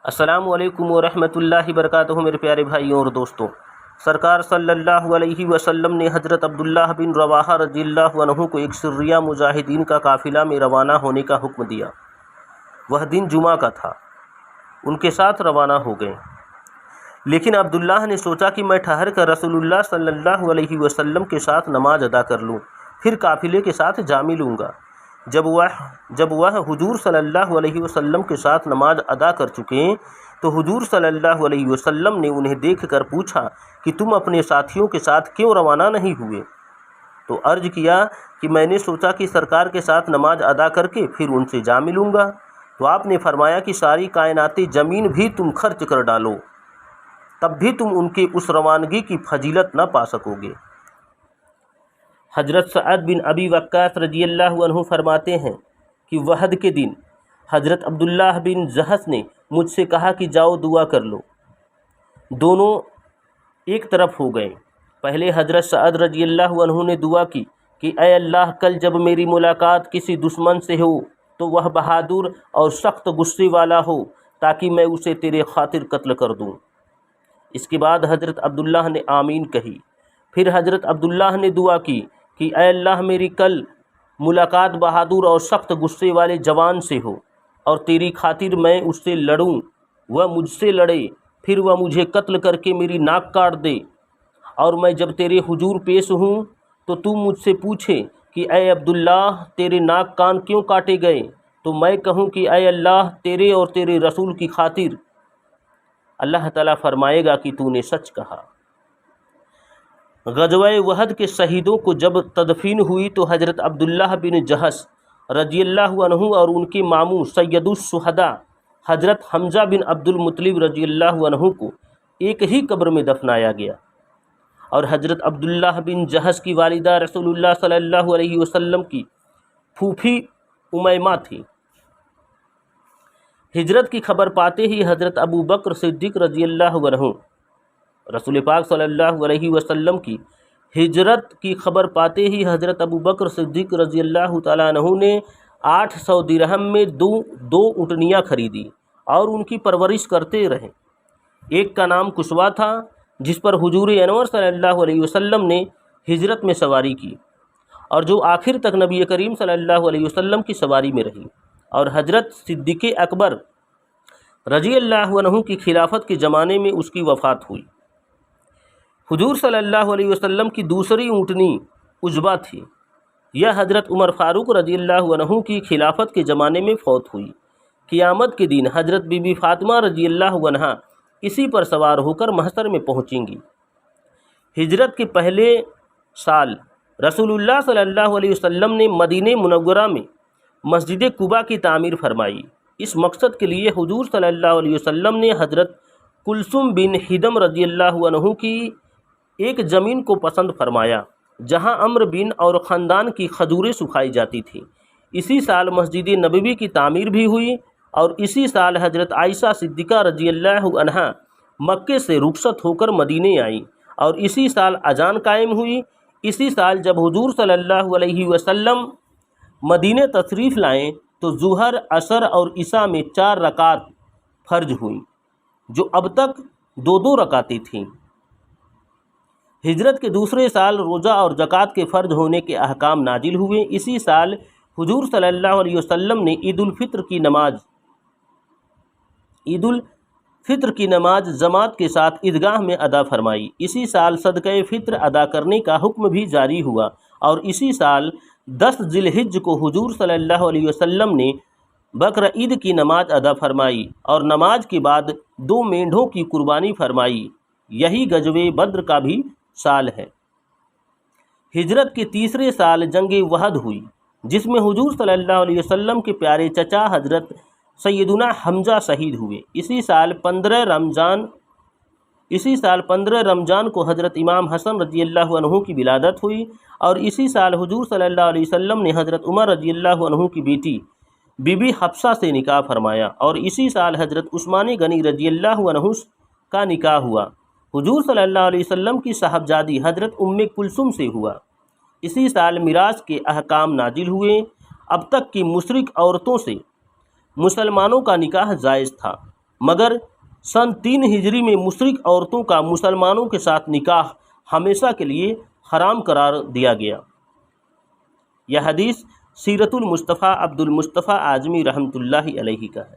السلام علیکم ورحمۃ اللہ وبرکاتہ۔ میرے پیارے بھائیوں اور دوستوں، سرکار صلی اللہ علیہ وسلم نے حضرت عبداللہ بن رواحہ رضی اللہ عنہ کو ایک سریہ مجاہدین کا قافلہ میں روانہ ہونے کا حکم دیا۔ وہ دن جمعہ کا تھا۔ ان کے ساتھ روانہ ہو گئے، لیکن عبداللہ نے سوچا کہ میں ٹھہر کر رسول اللہ صلی اللہ علیہ وسلم کے ساتھ نماز ادا کر لوں، پھر قافلے کے ساتھ جا ملوں گا۔ جب وہ حضور صلی اللہ علیہ وسلم کے ساتھ نماز ادا کر چکے تو حضور صلی اللہ علیہ وسلم نے انہیں دیکھ کر پوچھا کہ تم اپنے ساتھیوں کے ساتھ کیوں روانہ نہیں ہوئے؟ تو عرض کیا کہ میں نے سوچا کہ سرکار کے ساتھ نماز ادا کر کے پھر ان سے جا ملوں گا۔ تو آپ نے فرمایا کہ ساری کائنات زمین بھی تم خرچ کر ڈالو، تب بھی تم ان کے اس روانگی کی فضیلت نہ پا سکو گے۔ حضرت سعد بن ابی وقاص رضی اللہ عنہ فرماتے ہیں کہ وحد کے دن حضرت عبداللہ بن جحش نے مجھ سے کہا کہ جاؤ دعا کر لو۔ دونوں ایک طرف ہو گئے۔ پہلے حضرت سعد رضی اللہ عنہ نے دعا کی کہ اے اللہ، کل جب میری ملاقات کسی دشمن سے ہو تو وہ بہادر اور سخت غصے والا ہو تاکہ میں اسے تیرے خاطر قتل کر دوں۔ اس کے بعد حضرت عبداللہ نے آمین کہی۔ پھر حضرت عبداللہ نے دعا کی کہ اے اللہ، میری کل ملاقات بہادر اور سخت غصے والے جوان سے ہو اور تیری خاطر میں اس سے لڑوں، وہ مجھ سے لڑے، پھر وہ مجھے قتل کر کے میری ناک کاٹ دے، اور میں جب تیرے حضور پیش ہوں تو تم مجھ سے پوچھے کہ اے عبداللہ، تیرے ناک کان کیوں کاٹے گئے؟ تو میں کہوں کہ اے اللہ، تیرے اور تیرے رسول کی خاطر۔ اللہ تعالیٰ فرمائے گا کہ تو نے سچ کہا۔ غزوہ احد کے شہیدوں کو جب تدفین ہوئی تو حضرت عبداللہ بن جحش رضی اللہ عنہ اور ان کے ماموں سید الشہداء حضرت حمزہ بن عبد المطلب رضی اللہ عنہ کو ایک ہی قبر میں دفنایا گیا، اور حضرت عبداللہ بن جحش کی والدہ رسول اللہ صلی اللہ علیہ وسلم کی پھوپھی امیمہ تھی۔ ہجرت کی خبر پاتے ہی حضرت ابو بکر صدیق رضی اللہ عنہ، رسول پاک صلی اللہ علیہ وسلم کی ہجرت کی خبر پاتے ہی حضرت ابو بکر صدیق رضی اللہ تعالیٰ عنہ نے 800 درہم میں دو اونٹنیاں خریدی اور ان کی پرورش کرتے رہے۔ ایک کا نام کسوا تھا، جس پر حضور انور صلی اللہ علیہ وسلم نے ہجرت میں سواری کی، اور جو آخر تک نبی کریم صلی اللہ علیہ وسلم کی سواری میں رہی، اور حضرت صدیق اکبر رضی اللہ عنہ کی خلافت کے زمانے میں اس کی وفات ہوئی۔ حضور صلی اللہ علیہ وسلم کی دوسری اونٹنی عجبہ تھی، یہ حضرت عمر فاروق رضی اللہ عنہ کی خلافت کے زمانے میں فوت ہوئی۔ قیامت کے دن حضرت بی بی فاطمہ رضی اللہ عنہا اسی پر سوار ہو کر محشر میں پہنچیں گی۔ ہجرت کے پہلے سال رسول اللہ صلی اللہ علیہ وسلم نے مدینہ منورہ میں مسجد قباء کی تعمیر فرمائی۔ اس مقصد کے لیے حضور صلی اللہ علیہ وسلم نے حضرت کلثوم بن ہدم رضی اللہ عنہ کی ایک زمین کو پسند فرمایا جہاں عمرو بن اور خاندان کی کھجوریں سکھائی جاتی تھیں۔ اسی سال مسجد نبوی کی تعمیر بھی ہوئی، اور اسی سال حضرت عائشہ صدیقہ رضی اللہ عنہا مکے سے رخصت ہو کر مدینے آئیں، اور اسی سال اذان قائم ہوئی۔ اسی سال جب حضور صلی اللہ علیہ وسلم مدینے تشریف لائیں تو ظہر، عصر اور عشاء میں 4 رکعت فرض ہوئیں، جو اب تک 2 رکعتیں تھیں۔ ہجرت کے دوسرے سال روزہ اور زکوٰۃ کے فرض ہونے کے احکام نازل ہوئے۔ اسی سال حضور صلی اللہ علیہ وسلم نے عید الفطر کی نماز جماعت کے ساتھ عیدگاہ میں ادا فرمائی۔ اسی سال صدقہ فطر ادا کرنے کا حکم بھی جاری ہوا، اور اسی سال 10 ذی الحجہ کو حضور صلی اللہ علیہ وسلم نے بقر عید کی نماز ادا فرمائی، اور نماز کے بعد 2 مینڈھوں کی قربانی فرمائی۔ یہی غزوہ بدر کا بھی سال ہے۔ ہجرت کے تیسرے سال جنگ احد ہوئی، جس میں حضور صلی اللہ علیہ وسلم کے پیارے چچا حضرت سیدنا حمزہ شہید ہوئے۔ اسی سال 15 رمضان کو حضرت امام حسن رضی اللہ عنہ کی ولادت ہوئی، اور اسی سال حضور صلی اللہ علیہ وسلم نے حضرت عمر رضی اللہ عنہ کی بیٹی بی بی حفصہ سے نکاح فرمایا، اور اسی سال حضرت عثمان غنی رضی اللہ عنہ کا نکاح ہوا۔ حضور صلی اللہ علیہ وسلم کی صاحبزادی حضرت ام کلثوم سے ہوا۔ اسی سال میراث کے احکام نازل ہوئے۔ اب تک کی مشرک عورتوں سے مسلمانوں کا نکاح جائز تھا، مگر سن 3 ہجری میں مشرک عورتوں کا مسلمانوں کے ساتھ نکاح ہمیشہ کے لیے حرام قرار دیا گیا۔ یہ حدیث سیرت المصطفیٰ عبد المصطفیٰ اعظمی رحمۃ اللہ علیہ کا ہے۔